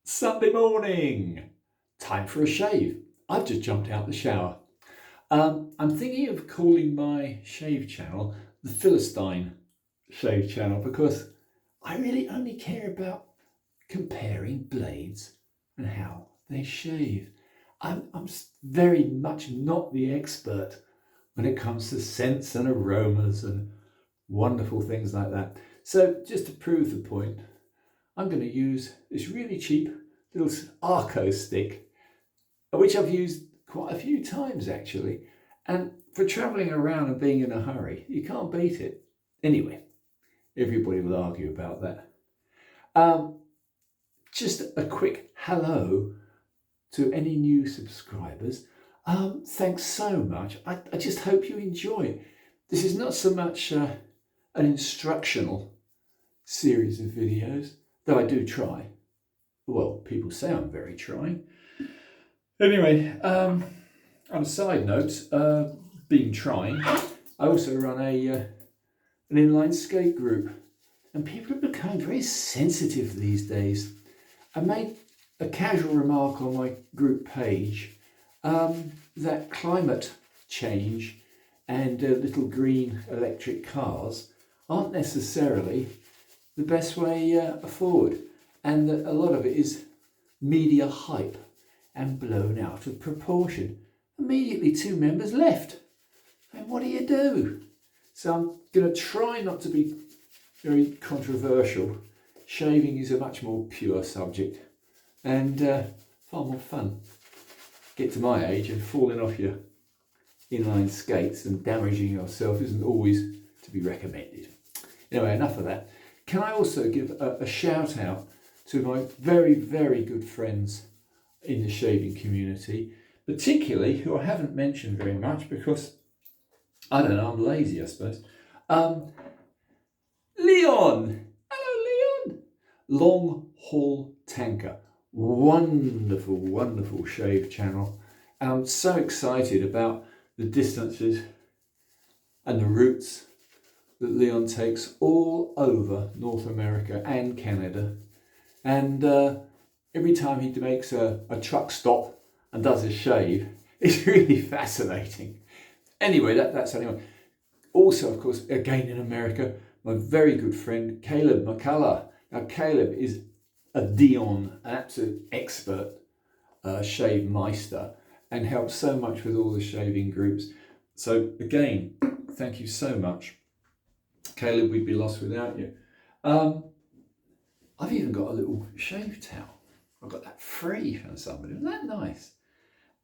Sunday morning, time for a shave. I've just jumped out the shower. I'm thinking of calling my shave channel the Philistine Shave Channel because I really only care about comparing blades and how they shave. I'm very much not the expert when it comes to scents and aromas and wonderful things like that. So just to prove the point, I'm going to use this really cheap little Arco stick, which I've used quite a few times actually. And for travelling around and being in a hurry, you can't beat it. Anyway, everybody will argue about that. Just a quick hello to any new subscribers. Thanks so much. I just hope you enjoy it. This is not so much an instructional series of videos, though I do try. Well, people say I'm very trying. Anyway, on a side note, being trying, I also run an inline skate group, and people are becoming very sensitive these days. I made a casual remark on my group page that climate change and little green electric cars aren't necessarily the best way forward, and that a lot of it is media hype and blown out of proportion. Immediately 2 members left. And what do you do? So I'm going to try not to be very controversial. Shaving is a much more pure subject and far more fun. Get to my age and falling off your inline skates and damaging yourself isn't always to be recommended. Anyway, enough of that. Can I also give a shout out to my very, very good friends in the shaving community, particularly who I haven't mentioned very much because, I don't know, I'm lazy, I suppose. Leon! Hello, Leon! Long Haul Tanker. Wonderful, wonderful shave channel. And I'm so excited about the distances and the routes that Leon takes all over North America and Canada. And every time he makes a truck stop and does a shave, it's really fascinating. Anyway, that's anyway. Also, of course, again in America, my very good friend Caleb McCullough. Now, Caleb is a Dion, an absolute expert shave meister, and helps so much with all the shaving groups. So again, thank you so much. Caleb, we'd be lost without you. I've even got a little shave towel. I got that free from somebody. Isn't that nice?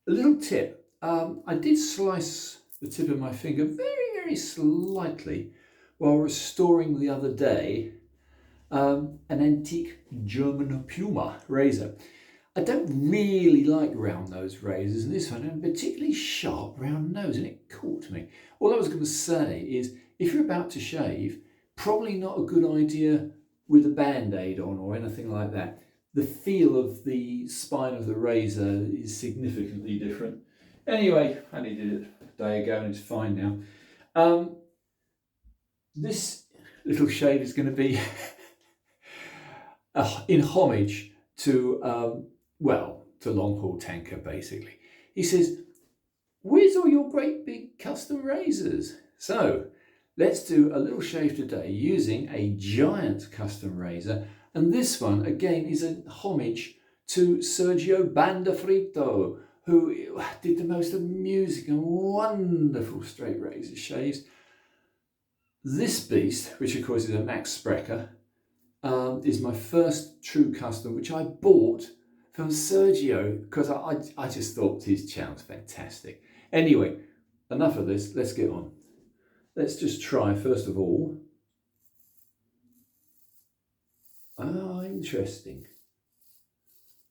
A little tip. I did slice the tip of my finger very, very slightly while restoring the other day an antique German Puma razor. I don't really like round nose razors, and this one had a particularly sharp round nose, and it caught me. All I was going to say is, if you're about to shave, probably not a good idea with a band-aid on or anything like that. The feel of the spine of the razor is significantly different. Anyway, I only did it a day ago and it's fine now. This little shave is going to be in homage to, to Long Haul Tanker, basically. He says, where's all your great big custom razors? So let's do a little shave today using a giant custom razor. And this one, again, is a homage to Sergio Bandafrito, who did the most amusing and wonderful straight razor shaves. This beast, which of course is a Max Sprecher, is my first true custom, which I bought from Sergio because I just thought his channel's fantastic. Anyway, enough of this, let's get on. Let's just try, first of all. Interesting.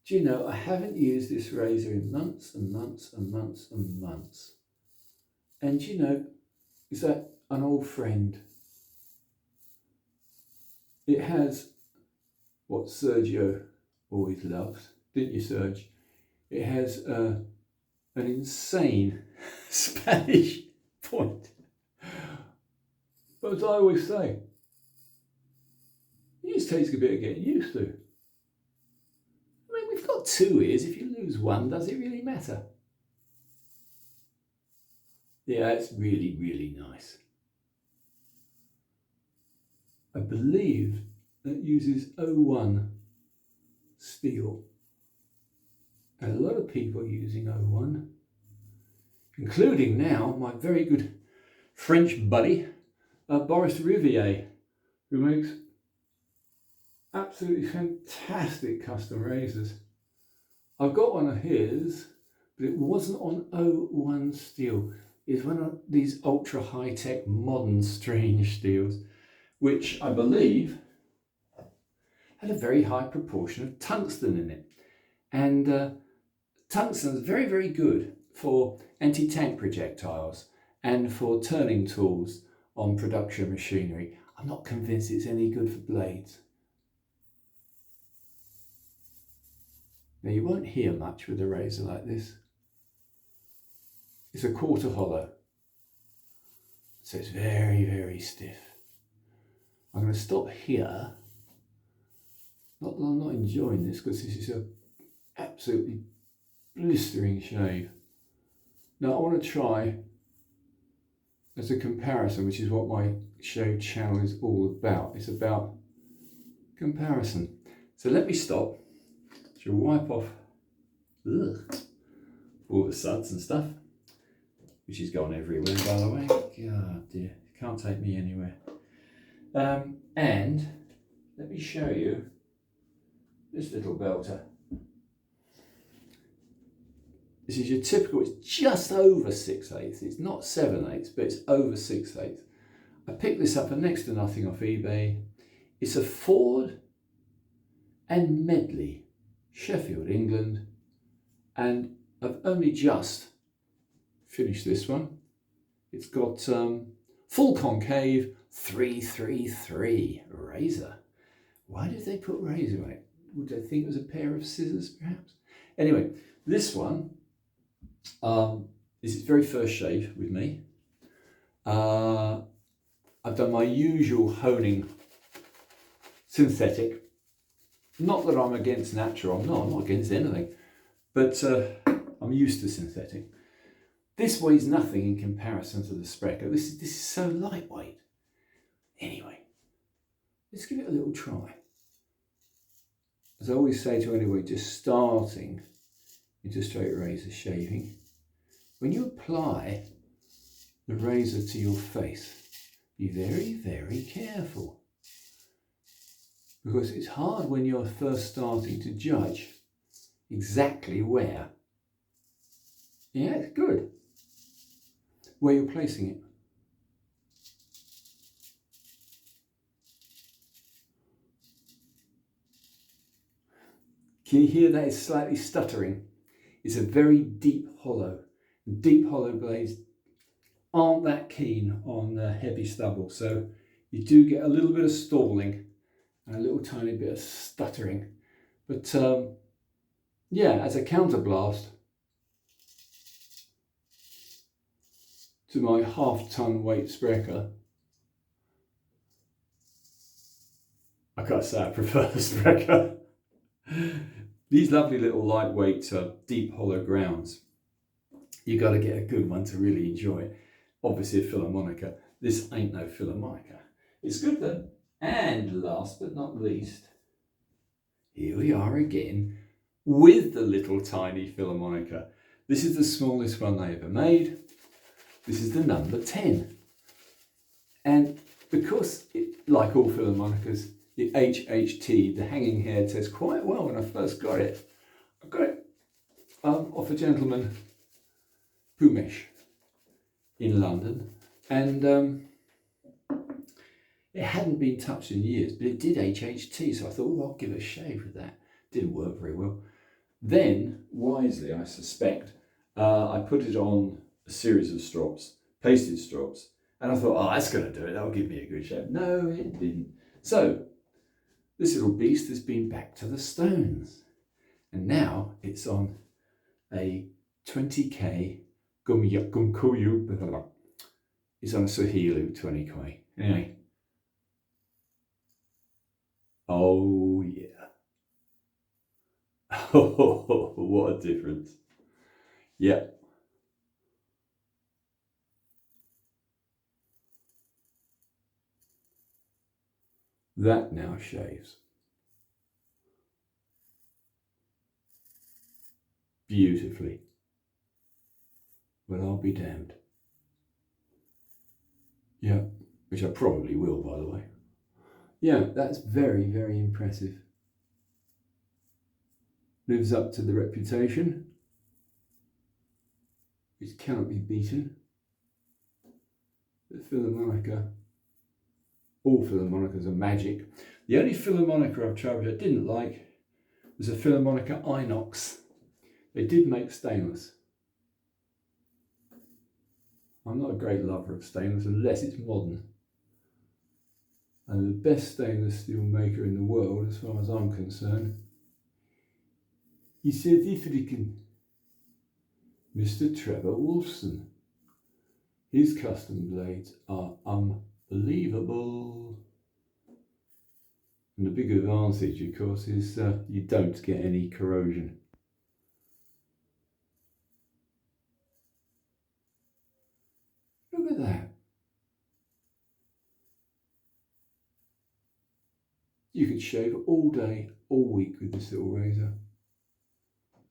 Do you know, I haven't used this razor in months and months and months and months. And you know, is that an old friend? It has what Sergio always loves, didn't you, Serge? It has an insane Spanish point. But as I always say, it just takes a bit of getting used to. I mean, We've got two ears. If you lose one, does it really matter? Yeah, it's really, really nice. I believe that uses O1 steel. And a lot of people are using O1, including now my very good French buddy, Boris Riviere, who makes absolutely fantastic custom razors. I've got one of his, but it wasn't on O1 steel. It's one of these ultra high-tech modern strange steels, which I believe had a very high proportion of tungsten in it. And tungsten is very, very good for anti-tank projectiles and for turning tools on production machinery. I'm not convinced it's any good for blades. Now you won't hear much with a razor like this. It's a quarter hollow, so it's very, very stiff. I'm going to stop here. Not that I'm not enjoying this, because this is an absolutely blistering shave. Now I want to try, as a comparison, which is what my shave channel is all about. It's about comparison. So let me stop. She'll wipe off all the suds and stuff, which is gone everywhere, by the way. God dear, can't take me anywhere. And let me show you this little belter. This is your typical, it's just over 6/8. It's not 7/8, but it's over 6/8. I picked this up for next to nothing off eBay. It's a Ford and Medley, Sheffield, England. And I've only just finished this one. It's got full concave 333 razor. Why did they put razor on it? Would they think it was a pair of scissors, perhaps? Anyway, this one is its very first shave with me. I've done my usual honing synthetic. Not that I'm against natural, I'm not against anything, but I'm used to synthetic. This weighs nothing in comparison to the Sprecher. This is so lightweight. Anyway, let's give it a little try. As I always say to anyone just starting into straight razor shaving, when you apply the razor to your face, be very, very careful. Because it's hard when you're first starting to judge exactly where. Yeah, it's good. Where you're placing it. Can you hear that? It's slightly stuttering. It's a very deep hollow. Deep hollow blades aren't that keen on heavy stubble, so you do get a little bit of stalling and a little tiny bit of stuttering. But yeah, as a counterblast to my half-ton weight Sprecher, I gotta say I prefer the Sprecher. These lovely little lightweight deep hollow grounds, you got to get a good one to really enjoy it. Obviously a Philharmonica. This ain't no Philharmonica. It's good though. And last but not least, here we are again with the little tiny Philharmonica. This is the smallest one they ever made. This is the number 10. And because, like all Philharmonicas, the HHT, the hanging head, says quite well when I first got it. I got it off a gentleman, Pumesh, in London, and it hadn't been touched in years, but it did HHT, so I thought, oh, I'll give it a shave with that. Didn't work very well. Then, wisely, I suspect, I put it on a series of strops, pasted strops, and I thought, oh, that's going to do it, that'll give me a good shave. No, it didn't. So, this little beast has been back to the Stones, and now it's on a 20K Gumkuyu. It's on a Suhilu 20K. Anyway. Oh yeah. Oh, what a difference. Yeah. That now shaves. Beautifully. Well, I'll be damned. Yeah, which I probably will, by the way. Yeah, that's very, very impressive. Lives up to the reputation, which cannot be beaten. The Philharmonica, all Philharmonicas are magic. The only Philharmonica I've tried which I didn't like was a Philharmonica Inox. They did make stainless. I'm not a great lover of stainless unless it's modern. And the best stainless steel maker in the world, as far as I'm concerned, is South African, Mr. Trevor Wolfson. His custom blades are unbelievable. And the big advantage, of course, is you don't get any corrosion. Look at that. You could shave all day, all week with this little razor.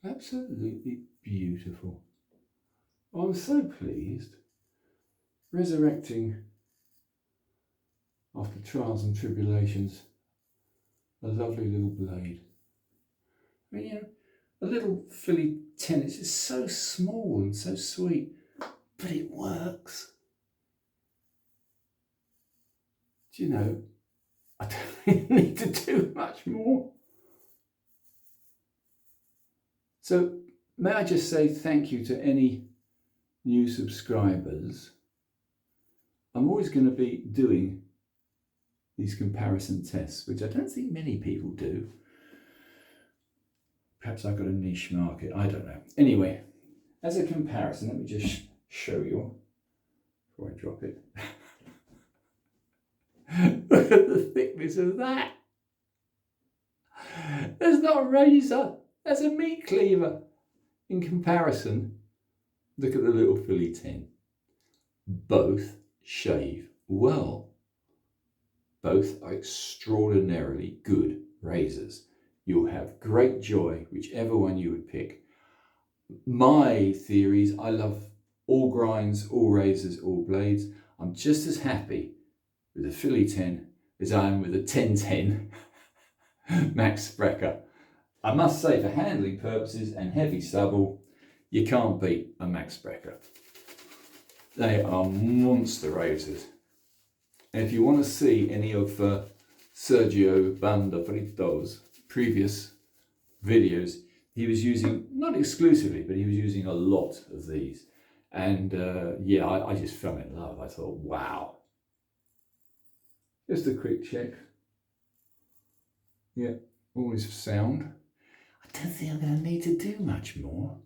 Absolutely beautiful. I'm so pleased. Resurrecting, after trials and tribulations, a lovely little blade. I mean, you know, a little Philly 10, it's just so small and so sweet, but it works. Do you know, I don't really need to do much more. So may I just say thank you to any new subscribers. I'm always going to be doing these comparison tests, which I don't think many people do. Perhaps I've got a niche market, I don't know. Anyway, as a comparison, let me just show you before I drop it. Look at the thickness of that. That's not a razor, that's a meat cleaver. In comparison, look at the little Philly 10. Both shave well. Both are extraordinarily good razors. You'll have great joy, whichever one you would pick. My theories, I love all grinds, all razors, all blades. I'm just as happy with a Philly 10 as I am with a 1010 Max Sprecher. I must say, for handling purposes and heavy stubble, you can't beat a Max Sprecher. They are monster razors. And if you want to see any of Sergio Banda Frito's previous videos, he was using, not exclusively, but he was using a lot of these. And yeah, I just fell in love. I thought, wow. Just a quick check. Yeah, all is sound. I don't think I'm going to need to do much more.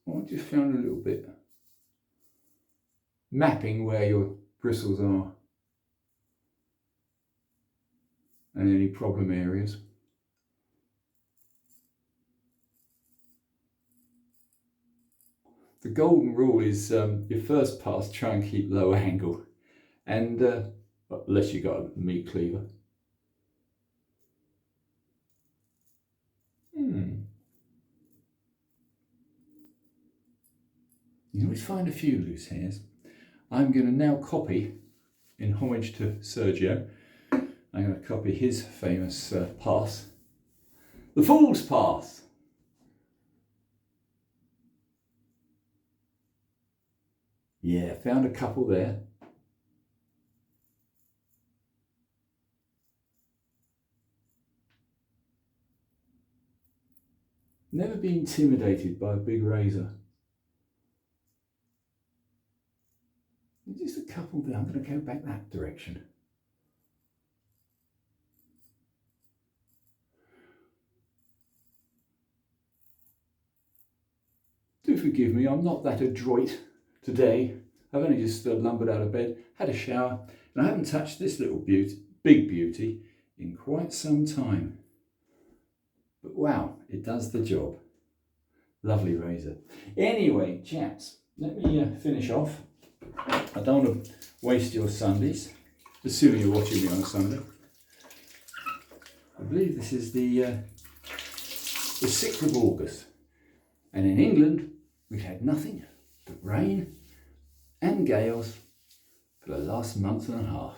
I just found a little bit. Mapping where your bristles are and any problem areas. The golden rule is your first pass, try and keep low angle, and unless you've got a meat cleaver. You always find a few loose hairs. I'm going to now copy, in homage to Sergio, I'm going to copy his famous pass, the Fool's Pass. Yeah, found a couple there. Never be intimidated by a big razor. Just a couple there. I'm going to go back that direction. Do forgive me, I'm not that adroit today. I've only just lumbered out of bed, had a shower, and I haven't touched this little beauty, big beauty, in quite some time. but wow, it does the job. Lovely razor. Anyway, chaps, let me finish off. I don't want to waste your Sundays, assuming you're watching me on a Sunday. I believe this is the 6th of August, and in England we've had nothing but rain and gales for the last month and a half.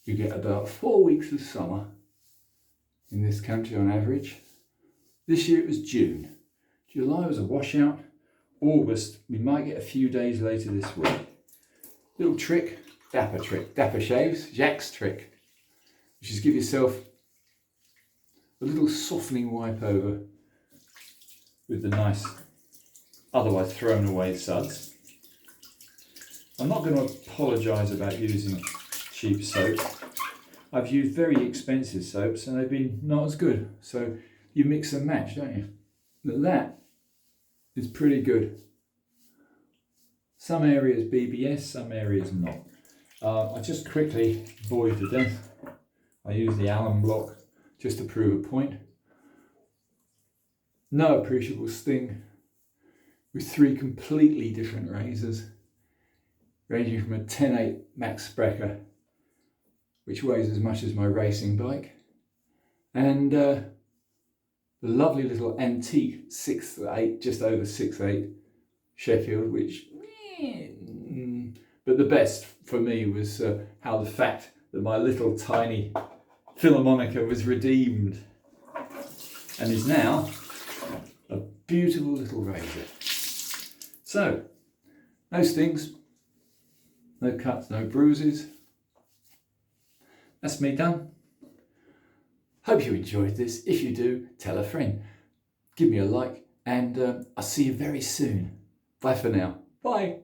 You get about 4 weeks of summer in this country on average. This year it was June. July was a washout. August, we might get a few days later this week. Little trick, Dapper shaves, Jacques trick, which is give yourself a little softening wipe over with the nice, otherwise thrown away suds. I'm not going to apologise about using cheap soap. I've used very expensive soaps and they've been not as good. So you mix and match, don't you? But that is pretty good. Some areas BBS, some areas not. I just quickly bore you to death. I use the Allen block just to prove a point. No appreciable sting with 3 completely different razors, ranging from a 10.8 Max Sprecher, which weighs as much as my racing bike, and the lovely little antique 6.8, just over 6.8 Sheffield, which, but the best for me was how the fact that my little tiny Philharmonica was redeemed and is now a beautiful little razor. So, no stings, no cuts, no bruises. That's me done. Hope you enjoyed this. If you do, tell a friend. Give me a like, and I'll see you very soon. Bye for now. Bye.